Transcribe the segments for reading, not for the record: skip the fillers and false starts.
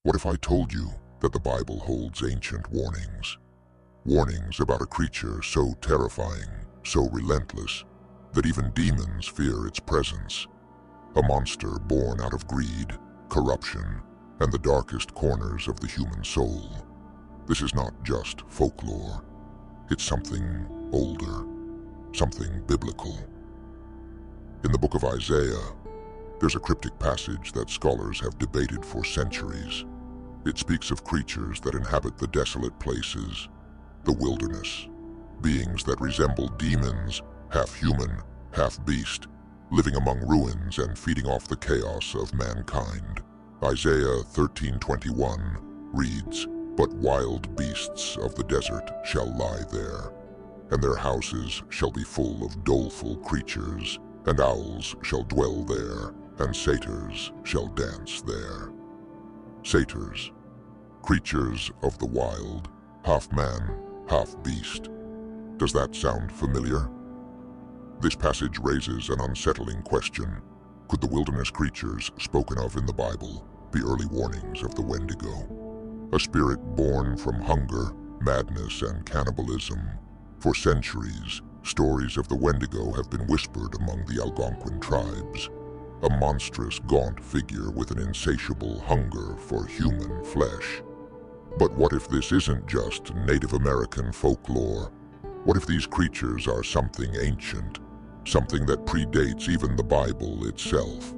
What if I told you that the Bible holds ancient warnings? Warnings about a creature so terrifying, so relentless, that even demons fear its presence. A monster born out of greed, corruption, and the darkest corners of the human soul. This is not just folklore. It's something older, something biblical. In the book of Isaiah, there's a cryptic passage that scholars have debated for centuries. It speaks of creatures that inhabit the desolate places, the wilderness, beings that resemble demons, half human, half beast, living among ruins and feeding off the chaos of mankind. Isaiah 13:21 reads, "But wild beasts of the desert shall lie there, and their houses shall be full of doleful creatures, and owls shall dwell there, and satyrs shall dance there." Satyrs, creatures of the wild, half man, half beast. Does that sound familiar? This passage raises an unsettling question. Could the wilderness creatures spoken of in the Bible be early warnings of the Wendigo? A spirit born from hunger, madness, and cannibalism. For centuries, stories of the Wendigo have been whispered among the Algonquin tribes. A monstrous, gaunt figure with an insatiable hunger for human flesh. But what if this isn't just Native American folklore? What if these creatures are something ancient, something that predates even the Bible itself?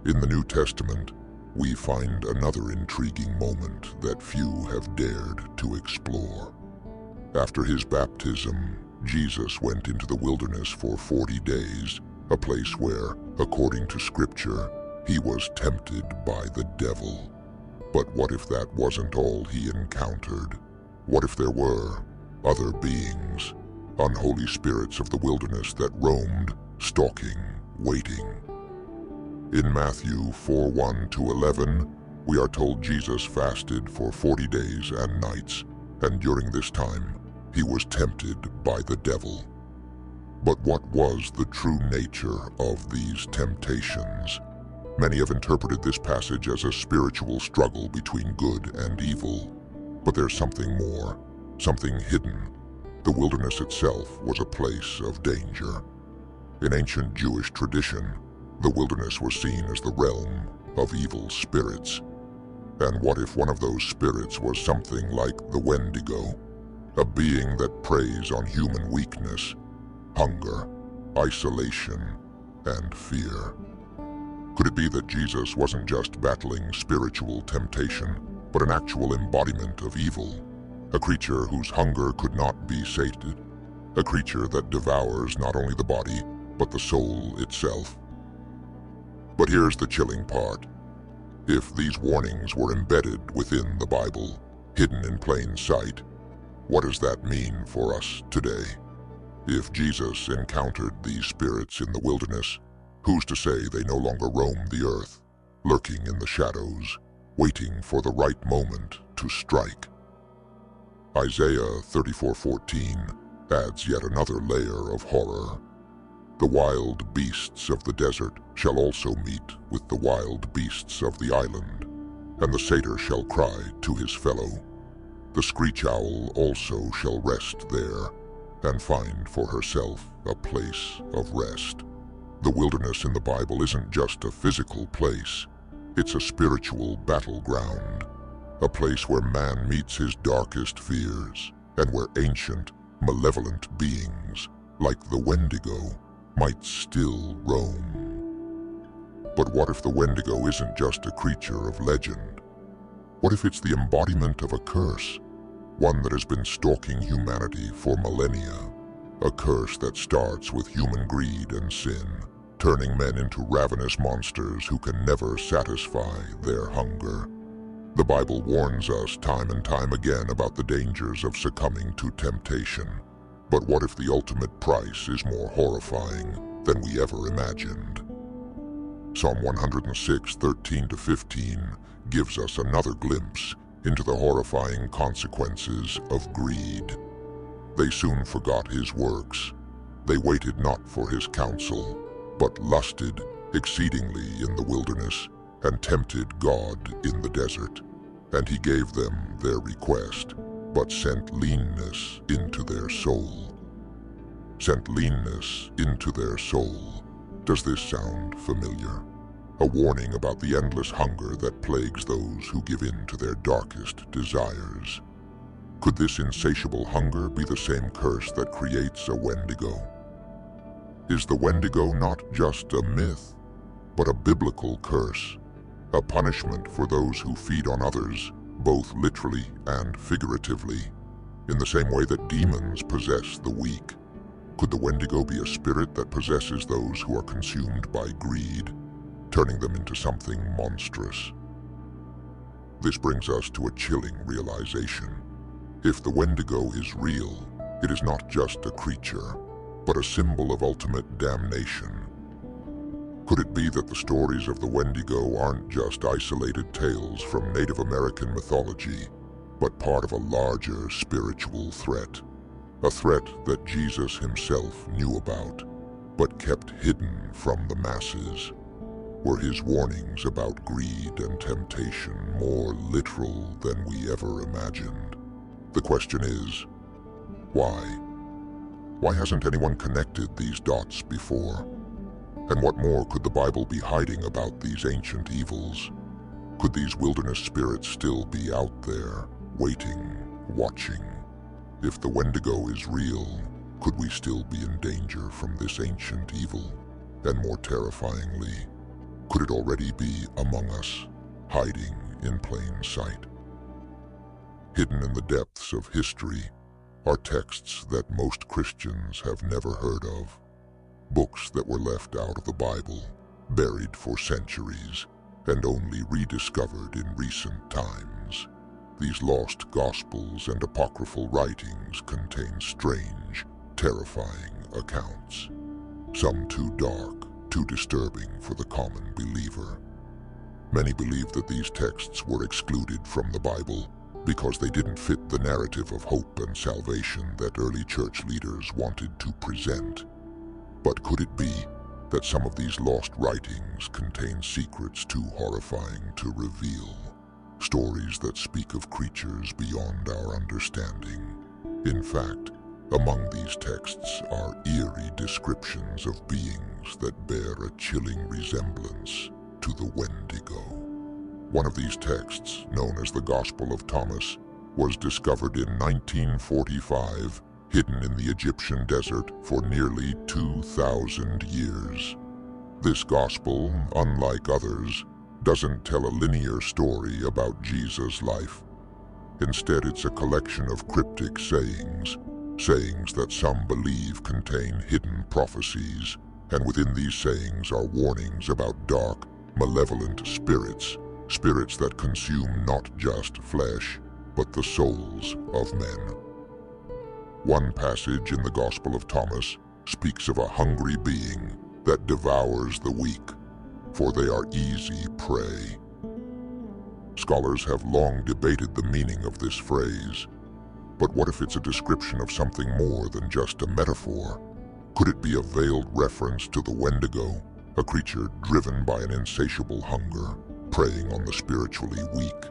In the New Testament, we find another intriguing moment that few have dared to explore. After his baptism, Jesus went into the wilderness for 40 days, a place where, according to Scripture, he was tempted by the devil. But what if that wasn't all he encountered? What if there were other beings, unholy spirits of the wilderness that roamed, stalking, waiting? In Matthew 4:1-11, we are told Jesus fasted for 40 days and nights, and during this time, he was tempted by the devil. But what was the true nature of these temptations? Many have interpreted this passage as a spiritual struggle between good and evil. But there's something more, something hidden. The wilderness itself was a place of danger. In ancient Jewish tradition, the wilderness was seen as the realm of evil spirits. And what if one of those spirits was something like the Wendigo, a being that preys on human weakness, hunger, isolation, and fear? Could it be that Jesus wasn't just battling spiritual temptation, but an actual embodiment of evil? A creature whose hunger could not be sated, a creature that devours not only the body, but the soul itself. But here's the chilling part. If these warnings were embedded within the Bible, hidden in plain sight, what does that mean for us today? If Jesus encountered these spirits in the wilderness, who's to say they no longer roam the earth, lurking in the shadows, waiting for the right moment to strike? Isaiah 34:14 adds yet another layer of horror. The wild beasts of the desert shall also meet with the wild beasts of the island, and the satyr shall cry to his fellow. The screech owl also shall rest there, and find for herself a place of rest. The wilderness in the Bible isn't just a physical place, it's a spiritual battleground, a place where man meets his darkest fears, and where ancient, malevolent beings, like the Wendigo, might still roam. But what if the Wendigo isn't just a creature of legend? What if it's the embodiment of a curse, one that has been stalking humanity for millennia? A curse that starts with human greed and sin, turning men into ravenous monsters who can never satisfy their hunger. The Bible warns us time and time again about the dangers of succumbing to temptation. But what if the ultimate price is more horrifying than we ever imagined? Psalm 106:13-15 gives us another glimpse into the horrifying consequences of greed. They soon forgot his works. They waited not for his counsel, but lusted exceedingly in the wilderness, and tempted God in the desert. And he gave them their request, but sent leanness into their soul. Sent leanness into their soul. Does this sound familiar? A warning about the endless hunger that plagues those who give in to their darkest desires. Could this insatiable hunger be the same curse that creates a Wendigo? Is the Wendigo not just a myth, but a biblical curse, a punishment for those who feed on others, both literally and figuratively, in the same way that demons possess the weak? Could the Wendigo be a spirit that possesses those who are consumed by greed, turning them into something monstrous? This brings us to a chilling realization. If the Wendigo is real, it is not just a creature, but a symbol of ultimate damnation. Could it be that the stories of the Wendigo aren't just isolated tales from Native American mythology, but part of a larger spiritual threat? A threat that Jesus himself knew about, but kept hidden from the masses. Were his warnings about greed and temptation more literal than we ever imagined? The question is, why? Why hasn't anyone connected these dots before? And what more could the Bible be hiding about these ancient evils? Could these wilderness spirits still be out there, waiting, watching? If the Wendigo is real, could we still be in danger from this ancient evil? And more terrifyingly, could it already be among us, hiding in plain sight? Hidden in the depths of history are texts that most Christians have never heard of. Books that were left out of the Bible, buried for centuries, and only rediscovered in recent times. These lost gospels and apocryphal writings contain strange, terrifying accounts. Some too dark, too disturbing for the common believer. Many believe that these texts were excluded from the Bible because they didn't fit the narrative of hope and salvation that early church leaders wanted to present. But could it be that some of these lost writings contain secrets too horrifying to reveal? Stories that speak of creatures beyond our understanding. In fact, among these texts are eerie descriptions of beings that bear a chilling resemblance to the Wendigo. One of these texts, known as the Gospel of Thomas, was discovered in 1945, hidden in the Egyptian desert for nearly 2,000 years. This gospel, unlike others, doesn't tell a linear story about Jesus' life. Instead, it's a collection of cryptic sayings that some believe contain hidden prophecies, and within these sayings are warnings about dark, malevolent spirits that consume not just flesh, but the souls of men. One passage in the Gospel of Thomas speaks of a hungry being that devours the weak, for they are easy prey. Scholars have long debated the meaning of this phrase, but what if it's a description of something more than just a metaphor? Could it be a veiled reference to the Wendigo, a creature driven by an insatiable hunger, preying on the spiritually weak?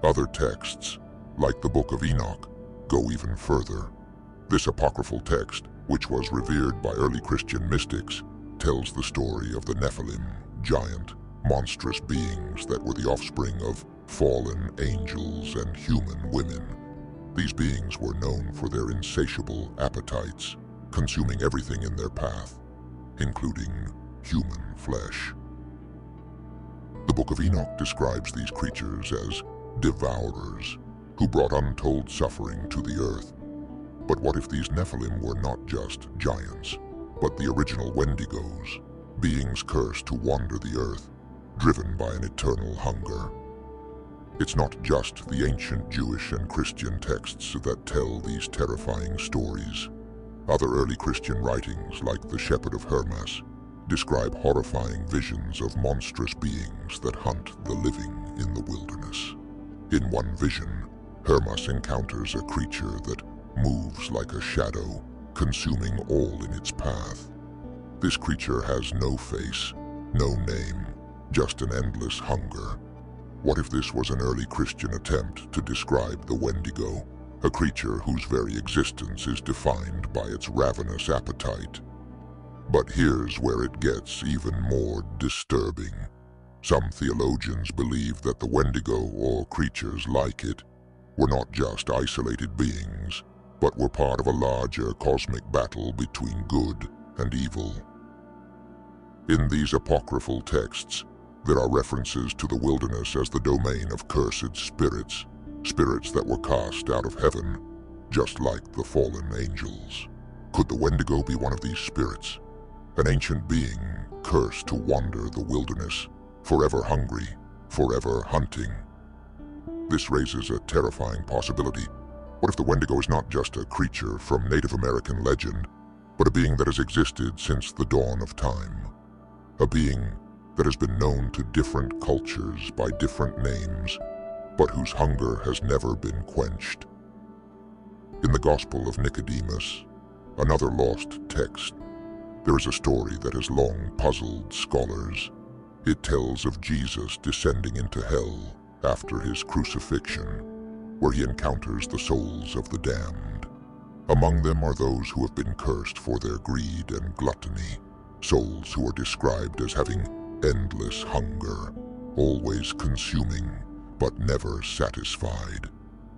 Other texts, like the Book of Enoch, go even further. This apocryphal text, which was revered by early Christian mystics, tells the story of the Nephilim, giant, monstrous beings that were the offspring of fallen angels and human women. These beings were known for their insatiable appetites, consuming everything in their path, including human flesh. The Book of Enoch describes these creatures as devourers, who brought untold suffering to the earth. But what if these Nephilim were not just giants, but the original Wendigos, beings cursed to wander the earth, driven by an eternal hunger? It's not just the ancient Jewish and Christian texts that tell these terrifying stories. Other early Christian writings, like the Shepherd of Hermas, describe horrifying visions of monstrous beings that hunt the living in the wilderness. In one vision, Hermas encounters a creature that moves like a shadow, consuming all in its path. This creature has no face, no name, just an endless hunger. What if this was an early Christian attempt to describe the Wendigo, a creature whose very existence is defined by its ravenous appetite? But here's where it gets even more disturbing. Some theologians believe that the Wendigo, or creatures like it, were not just isolated beings, but were part of a larger cosmic battle between good and evil. In these apocryphal texts, there are references to the wilderness as the domain of cursed spirits, spirits that were cast out of heaven, just like the fallen angels. Could the Wendigo be one of these spirits? An ancient being cursed to wander the wilderness, forever hungry, forever hunting. This raises a terrifying possibility. What if the Wendigo is not just a creature from Native American legend, but a being that has existed since the dawn of time? A being that has been known to different cultures by different names, but whose hunger has never been quenched. In the Gospel of Nicodemus, another lost text, there is a story that has long puzzled scholars. It tells of Jesus descending into hell after his crucifixion, where he encounters the souls of the damned. Among them are those who have been cursed for their greed and gluttony, souls who are described as having endless hunger, always consuming, but never satisfied.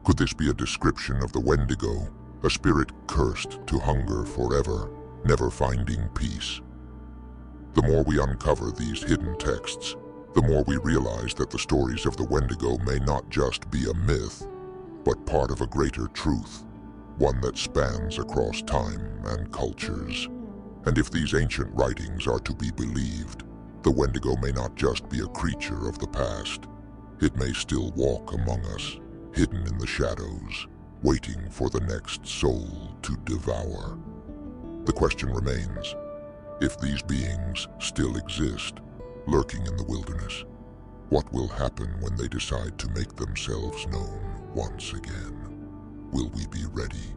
Could this be a description of the Wendigo, a spirit cursed to hunger forever, never finding peace? The more we uncover these hidden texts, the more we realize that the stories of the Wendigo may not just be a myth, but part of a greater truth, one that spans across time and cultures. And if these ancient writings are to be believed, the Wendigo may not just be a creature of the past. It may still walk among us, hidden in the shadows, waiting for the next soul to devour. The question remains, if these beings still exist, lurking in the wilderness, what will happen when they decide to make themselves known once again? Will we be ready,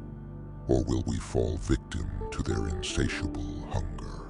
or will we fall victim to their insatiable hunger?